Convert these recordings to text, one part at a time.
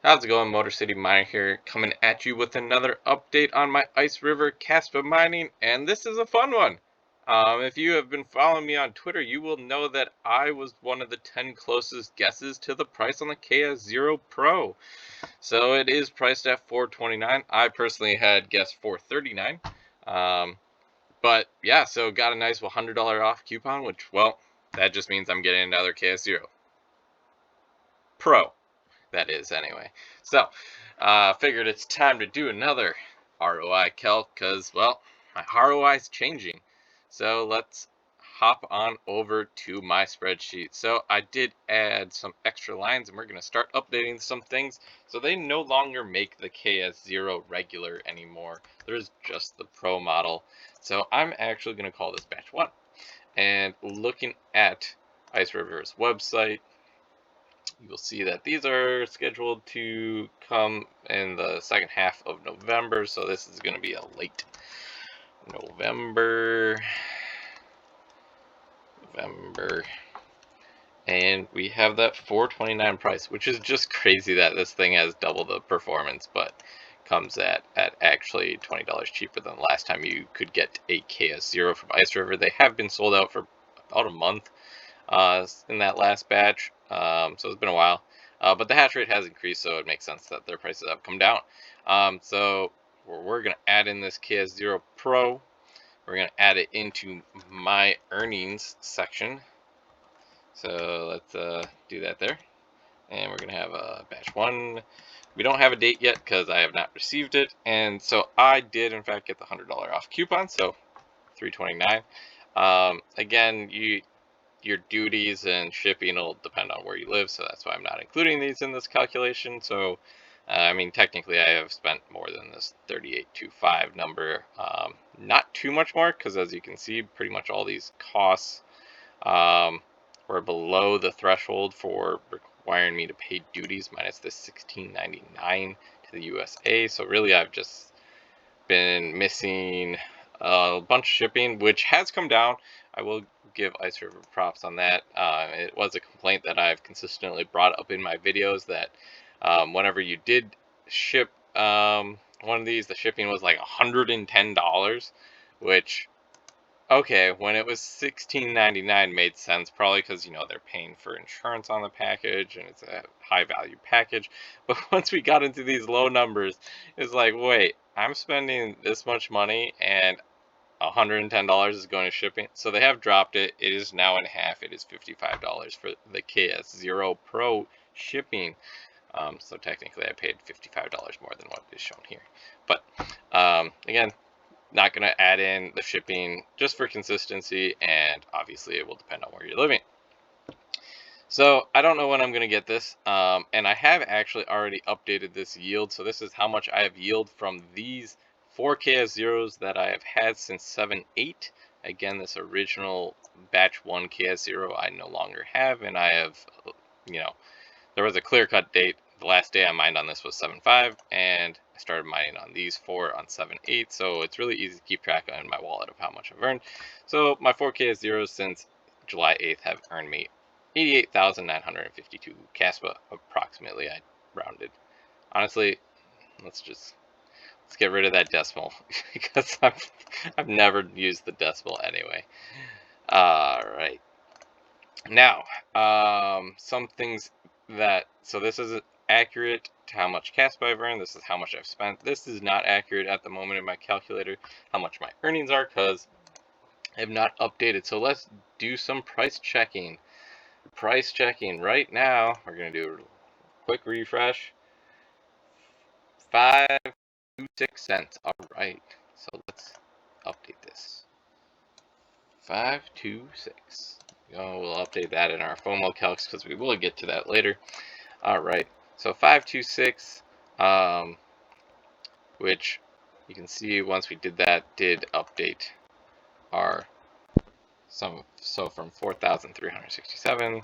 How's it going? Motor City Miner here, coming at you with another update on my Ice River Kaspa mining, and this is a fun one. If you have been following me on Twitter, you will know that I was one of the 10 closest guesses to the price on the KS0 Pro. So it is priced at $429. I personally had guessed $439. But yeah, so got a nice $100 off coupon, which, well, that just means I'm getting another KS0 Pro. That is, anyway. So, figured it's time to do another ROI calc because, well, my ROI is changing. So let's hop on over to my spreadsheet. So I did add some extra lines, and we're going to start updating some things. So they no longer make the KS0 regular anymore. There's just the Pro model. So I'm actually going to call this batch 1. And looking at Ice River's website, you will see that these are scheduled to come in the second half of November, so this is going to be a late November, and we have that $429 price, which is just crazy that this thing has double the performance, but comes at actually $20 cheaper than the last time you could get a KS0 from Ice River. They have been sold out for about a month in that last batch, so it's been a while. But the hash rate has increased, so it makes sense that their prices have come down. So we're going to add in this KS0 Pro. We're going to add it into my earnings section. So let's do that there. And we're going to have a batch 1. We don't have a date yet because I have not received it. And so I did, in fact, get the $100 off coupon, so $329. Again, your duties and shipping will depend on where you live, so that's why I'm not including these in this calculation. So I mean, technically I have spent more than this 3825 number. Not too much more, because as you can see, pretty much all these costs were below the threshold for requiring me to pay duties, minus the $16.99 to the USA. So really I've just been missing a bunch of shipping, which has come down. I will give Ice River props on that. It was a complaint that I've consistently brought up in my videos, that whenever you did ship one of these, the shipping was like $110, which, okay, when it was $16.99 made sense, probably because, you know, they're paying for insurance on the package and it's a high value package. But once we got into these low numbers, it's like, wait, I'm spending this much money and $110 is going to shipping. So they have dropped it. It is now in half. It is $55 for the KS0 Pro shipping. So technically I paid $55 more than what is shown here. But again, not going to add in the shipping just for consistency, and obviously it will depend on where you're living. So I don't know when I'm going to get this, and I have actually already updated this yield. So this is how much I have yield from these 4 KS0s that I have had since 7.8. Again, this original batch 1 KS0 I no longer have, and I have, you know, there was a clear-cut date. The last day I mined on this was 7.5, and I started mining on these 4 on 7.8, so it's really easy to keep track in my wallet of how much I've earned. So my 4 KS0s since July 8th have earned me 88,952 Kaspa, approximately. I rounded. Honestly, let's get rid of that decimal because I've never used the decimal anyway. All right. Now, some things that, so this is accurate to how much Kaspa I've earned. This is how much I've spent. This is not accurate at the moment in my calculator, how much my earnings are, because I have not updated. So let's do some price checking. Price checking right now. We're going to do a quick refresh. 526 cents. All right. So let's update this. 526. We'll update that in our FOMO calcs because we will get to that later. All right. So 526, which you can see once we did that, did update our sum. So from 4,367.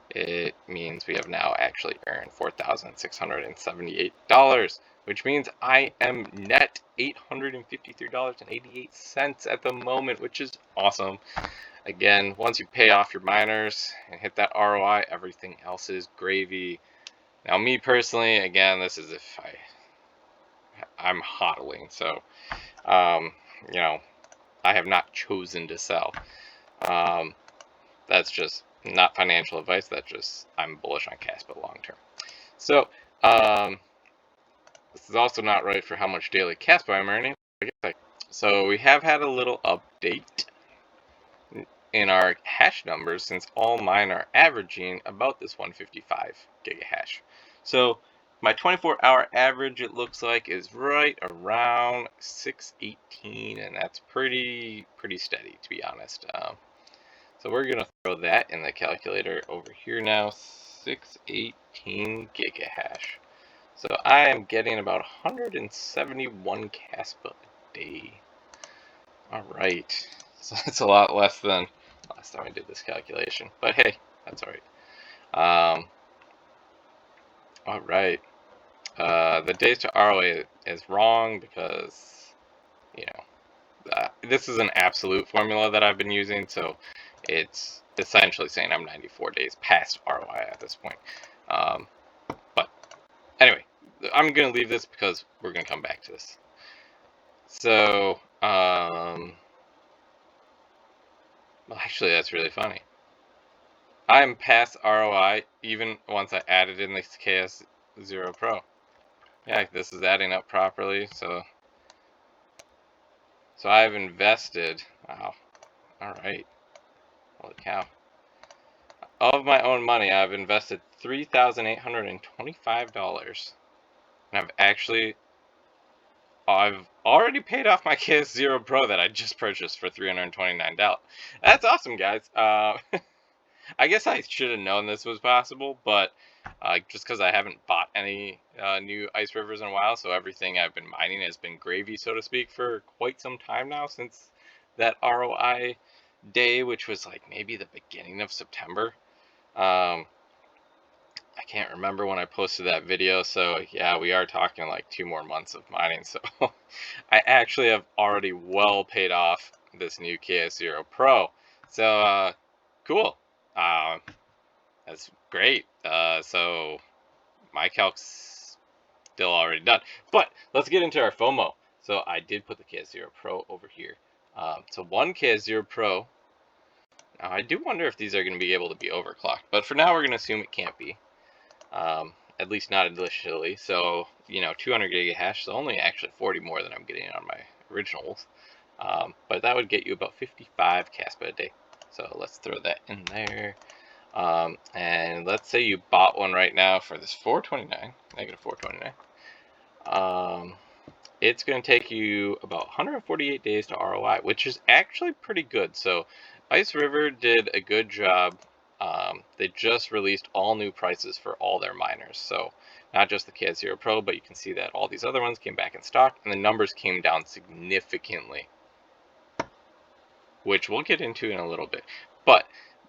It means we have now actually earned $4,678, which means I am net $853.88 at the moment, which is awesome. Again, once you pay off your miners and hit that ROI, everything else is gravy. Now, me personally, again, this is if I'm hodling, so you know, I have not chosen to sell. That's just not financial advice. That's just I'm bullish on Kaspa long term. So this is also not right for how much daily Kaspa I'm earning. So we have had a little update in our hash numbers, since all mine are averaging about this 155 gigahash. So my 24-hour average, it looks like, is right around 618, and that's pretty steady, to be honest. So we're gonna throw that in the calculator over here now. 618 gigahash. So I am getting about 171 Kaspa a day. All right, so it's a lot less than last time I did this calculation, but hey, that's all right. All right. The days to ROI is wrong because, you know, this is an absolute formula that I've been using, so it's essentially saying I'm 94 days past ROI at this point. But anyway, I'm going to leave this because we're going to come back to this. So, well, actually, that's really funny. I'm past ROI even once I added in this KS0 Pro. Yeah, this is adding up properly, so I've invested, wow, all right, holy cow. Of my own money, I've invested $3,825, and I've already paid off my KS0 Pro that I just purchased for $329. That's awesome, guys. I guess I should have known this was possible, but just because I haven't bought any new ice rivers in a while, so everything I've been mining has been gravy, so to speak, for quite some time now, since that ROI day, which was like maybe the beginning of September. I can't remember when I posted that video, so yeah, we are talking like 2 more months of mining. So I actually have already well paid off this new KS0 Pro. So cool. That's great. So my calc's still already done. But let's get into our FOMO. So I did put the KS0 Pro over here. So one KS0 Pro. Now I do wonder if these are going to be able to be overclocked, but for now we're going to assume it can't be. At least not initially. So, you know, 200 gigahash, so only actually 40 more than I'm getting on my originals. But that would get you about 55 Kaspa a day. So let's throw that in there. And let's say you bought one right now for this 429, negative 429. It's going to take you about 148 days to ROI, which is actually pretty good. So Ice River did a good job. They just released all new prices for all their miners. So not just the KS0 Pro, but you can see that all these other ones came back in stock, and the numbers came down significantly, which we'll get into in a little bit. But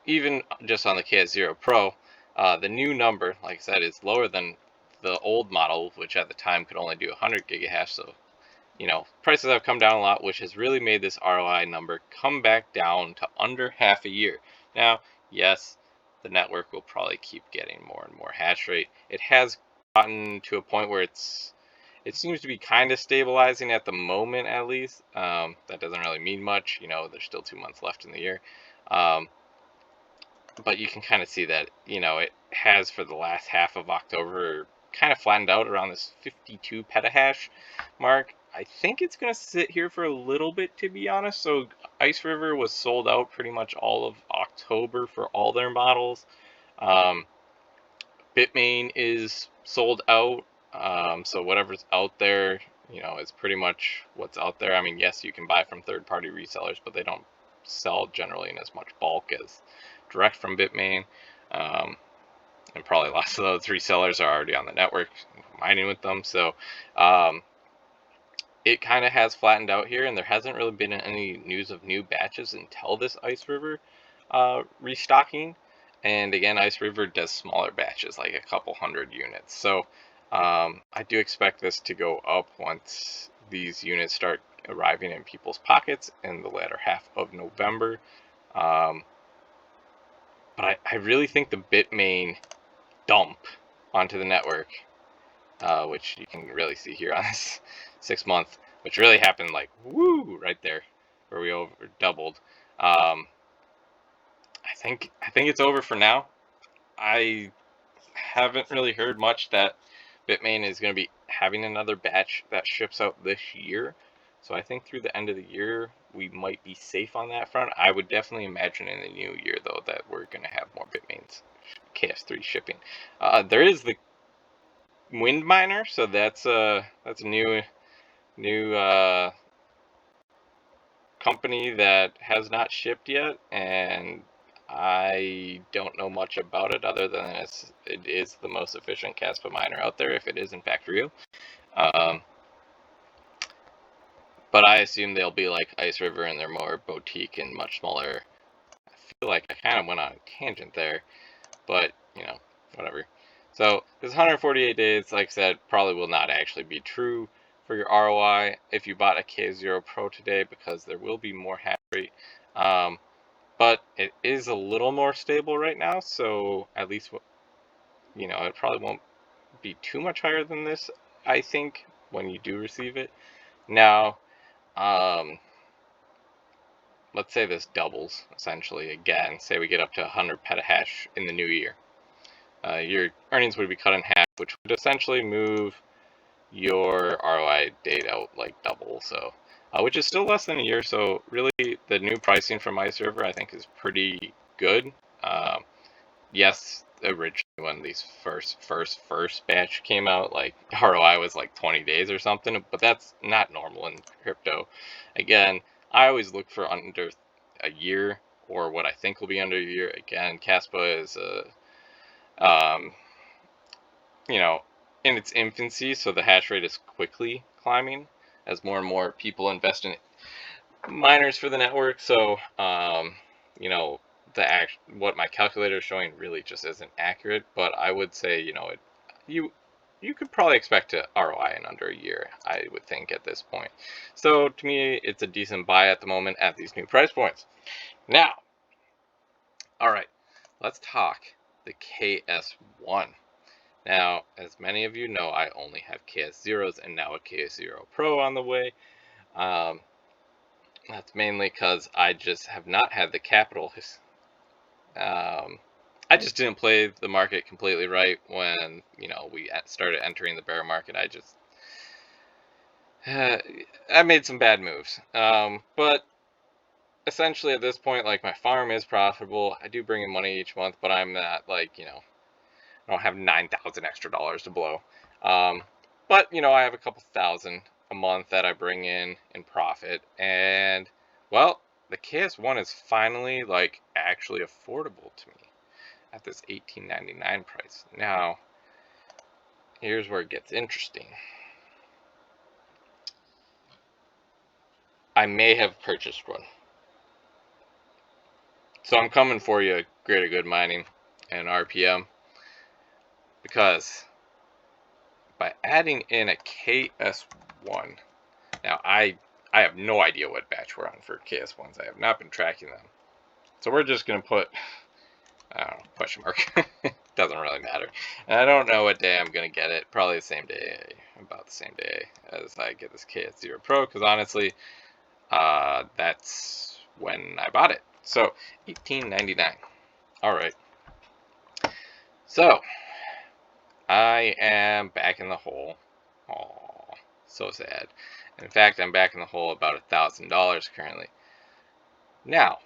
even just on the KS0 Pro, the new number, like I said, is lower than the old model, which at the time could only do 100 gigahash. So, you know, prices have come down a lot, which has really made this ROI number come back down to under half a year. Now, yes, the network will probably keep getting more and more hash rate. It has gotten to a point where it seems to be kind of stabilizing at the moment, at least. That doesn't really mean much. You know, there's still 2 months left in the year. But you can kind of see that, you know, it has for the last half of October kind of flattened out around this 52 petahash mark. I think it's going to sit here for a little bit, to be honest. So Ice River was sold out pretty much all of October for all their models. Bitmain is sold out. So whatever's out there, you know, is pretty much what's out there. I mean, yes, you can buy from third-party resellers, but they don't sell generally in as much bulk as direct from Bitmain. And probably lots of those resellers are already on the network mining with them. So it kind of has flattened out here, and there hasn't really been any news of new batches until this Ice River restocking. And again, Ice River does smaller batches, like a couple hundred units. So I do expect this to go up once these units start arriving in people's pockets in the latter half of November. But I really think the Bitmain dump onto the network, which you can really see here on this 6 month, which really happened like woo right there, where we over doubled. I think it's over for now. I haven't really heard much that Bitmain is going to be having another batch that ships out this year. So I think through the end of the year, we might be safe on that front. I would definitely imagine in the new year, though, that we're going to have more Bitmains KS3 shipping. There is the wind miner, so that's a new company that has not shipped yet, and I don't know much about it other than it is the most efficient Kaspa miner out there, if it is in fact real. But I assume they'll be like Ice River and they're more boutique and much smaller. I feel like I kind of went on a tangent there, but you know, whatever. So this 148 days, like I said, probably will not actually be true for your ROI if you bought a KS0 Pro today, because there will be more hash rate. But it is a little more stable right now, so at least, you know, it probably won't be too much higher than this, I think, when you do receive it. Now, let's say this doubles, essentially, again. Say we get up to 100 petahash in the new year. Your earnings would be cut in half, which would essentially move your ROI date out like double, so which is still less than a year. So really, the new pricing from Ice River, I think, is pretty good. Yes, originally when these first batch came out, like ROI was like 20 days or something, but that's not normal in crypto. Again, I always look for under a year, or what I think will be under a year. Again, Kaspa is you know, in its infancy, so the hash rate is quickly climbing as more and more people invest in miners for the network. So you know, what my calculator is showing really just isn't accurate, but I would say, you know, you could probably expect a ROI in under a year, I would think, at this point. So to me, it's a decent buy at the moment at these new price points. Now, all right, let's talk the KS1. Now, as many of you know, I only have KS0s and now a KS0 Pro on the way. That's mainly because I just have not had the capital. I just didn't play the market completely right when, you know, we started entering the bear market. I made some bad moves. But essentially at this point, like, my farm is profitable. I do bring in money each month, but I'm not, like, you know, I don't have 9,000 extra dollars to blow. But, you know, I have a couple thousand a month that I bring in profit. And, well, the KS1 is finally, like, actually affordable to me at this $18.99 price. Now, here's where it gets interesting. I may have purchased one. So I'm coming for you, Greater Good Mining and RPM, because by adding in a KS1, now I have no idea what batch we're on for KS1s. I have not been tracking them. So we're just going to put, I don't know, question mark. Doesn't really matter. And I don't know what day I'm going to get it. Probably the same day, about the same day as I get this KS0 Pro, because honestly, that's when I bought it. So $18.99. All right. So I am back in the hole. Oh, so sad. In fact, I'm back in the hole about $1,000 currently. Now,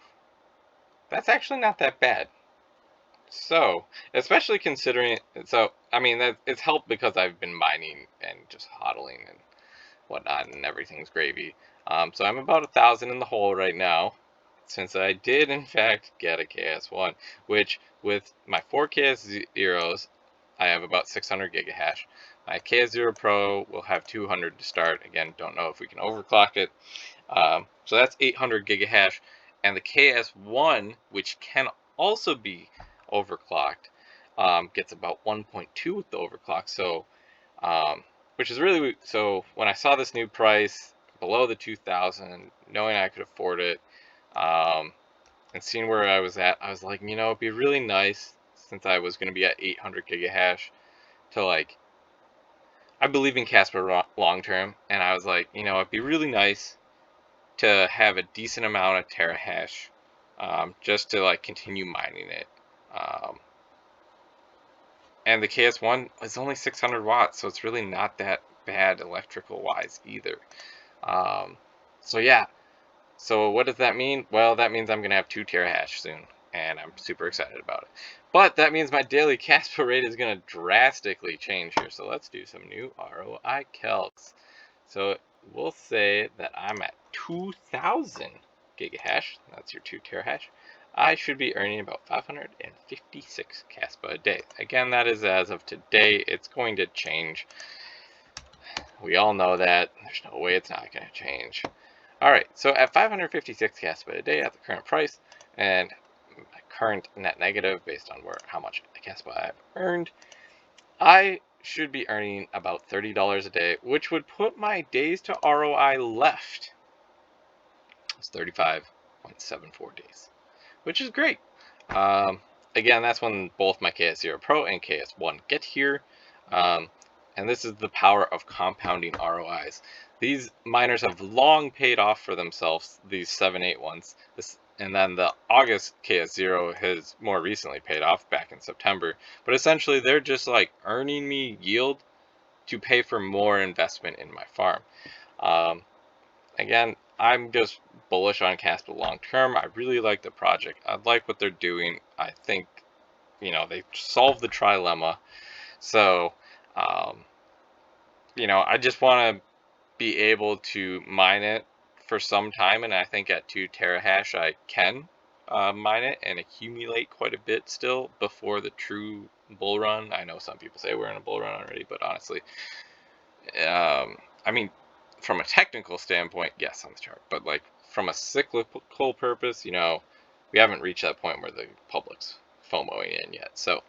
that's actually not that bad. So, especially considering, so, I mean, it's helped because I've been mining and just hodling and whatnot, and everything's gravy. So I'm about 1,000 in the hole right now, since I did, in fact, get a KS1, which, with my 4 KS0s, I have about 600 gigahash. My KS0 Pro will have 200 to start. Again, don't know if we can overclock it. So that's 800 gigahash. And the KS1, which can also be overclocked, gets about 1.2 with the overclock. So, which is really, so when I saw this new price below the 2,000, knowing I could afford it, and seeing where I was at, I was like, you know, it'd be really nice, since I was going to be at 800 gigahash, to like, I believe in Kaspa long term, and I was like, you know, it'd be really nice to have a decent amount of terahash, just to like continue mining it. And the KS1 is only 600 watts, so it's really not that bad electrical wise either. So yeah, so what does that mean? Well, that means I'm gonna have 2 terahash soon, and I'm super excited about it. But that means my daily Kaspa rate is gonna drastically change here. So let's do some new ROI calcs. So we'll say that I'm at 2,000 gigahash. That's your 2 terahash. I should be earning about 556 Kaspa a day. Again, that is as of today. It's going to change. We all know that. There's no way it's not going to change. Alright, so at 556 Kaspa a day at the current price, and current net negative based on how much Kaspa I've earned, I should be earning about $30 a day, which would put my days to ROI left. It's 35.74 days, which is great. Again, that's when both my KS0 Pro and KS1 get here. And this is the power of compounding ROIs. These miners have long paid off for themselves, these 7.8 ones. And then the August KS0 has more recently paid off back in September. But essentially, they're just like earning me yield to pay for more investment in my farm. Again, I'm just bullish on Kaspa long term. I really like the project. I like what they're doing. I think, you know, they solved the trilemma. So, you know, I just want to be able to mine it for some time, and I think at 2 terahash I can mine it and accumulate quite a bit still before the true bull run. I know some people say we're in a bull run already, but honestly, I mean, from a technical standpoint, yes, on the chart, but like from a cyclical purpose, you know, we haven't reached that point where the public's FOMOing in yet. So,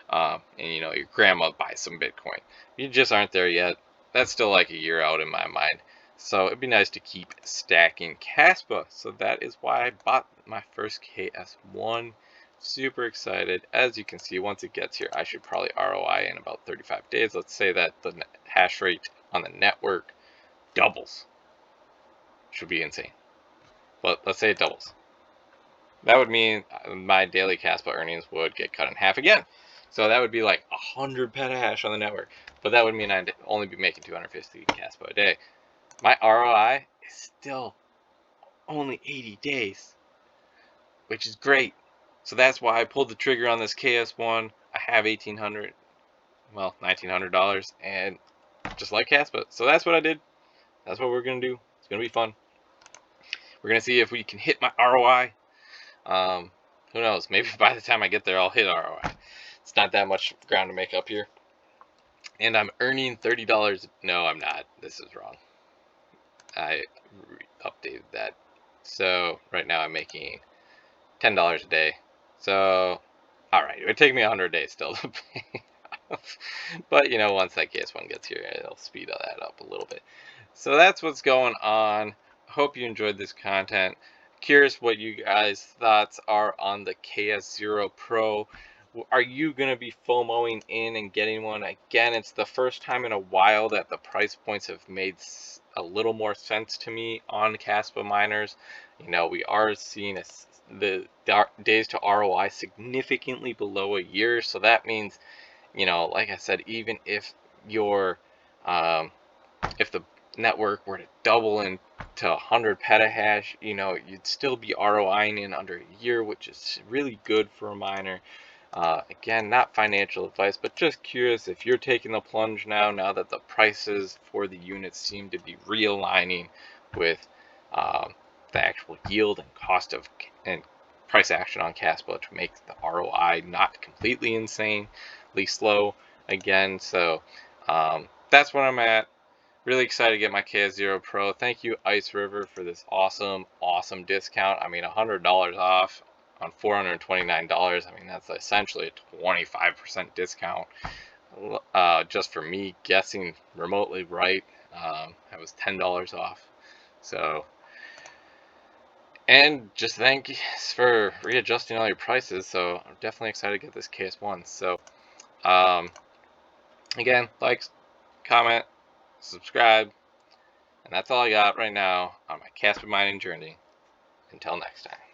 and you know, your grandma buys some Bitcoin. You just aren't there yet. That's still like a year out in my mind. So it'd be nice to keep stacking Kaspa. So that is why I bought my first KS1. Super excited. As you can see, once it gets here, I should probably ROI in about 35 days. Let's say that the hash rate on the network doubles. Should be insane. But let's say it doubles. That would mean my daily Kaspa earnings would get cut in half again. So that would be like 100 petahash on the network. But that would mean I'd only be making 250 Kaspa a day. My ROI is still only 80 days, which is great. So that's why I pulled the trigger on this KS1. I have $1,800, well, $1,900, and just like Kaspa. So that's what I did. That's what we're going to do. It's going to be fun. We're going to see if we can hit my ROI. Who knows? Maybe by the time I get there, I'll hit ROI. It's not that much ground to make up here. And I'm earning $30. No, I'm not. This is wrong. I updated that. So right now I'm making $10 a day. So, alright, it would take me 100 days still to pay off. But, you know, once that KS1 gets here, it'll speed that up a little bit. So that's what's going on. Hope you enjoyed this content. Curious what you guys' thoughts are on the KS0 Pro. Are you going to be FOMOing in and getting one? Again, it's the first time in a while that the price points have made a little more sense to me on Kaspa miners. You know, we are seeing the days to ROI significantly below a year. So that means, you know, like I said, even if your if the network were to double into 100 petahash, you know, you'd still be ROIing in under a year, which is really good for a miner. Again, not financial advice, but just curious if you're taking the plunge now that the prices for the units seem to be realigning with the actual yield and cost of and price action on Kaspa to make the ROI not completely insanely slow again. So that's where I'm at. Really excited to get my KS0 Pro. Thank you, Ice River, for this awesome discount. I mean, $100 off on $429. I mean, that's essentially a 25% discount. Just for me guessing remotely right, that was $10 off. So, and just thanks for readjusting all your prices. So I'm definitely excited to get this KS1. So, Again, like, comment, subscribe, and that's all I got right now on my Kaspa mining journey. Until next time.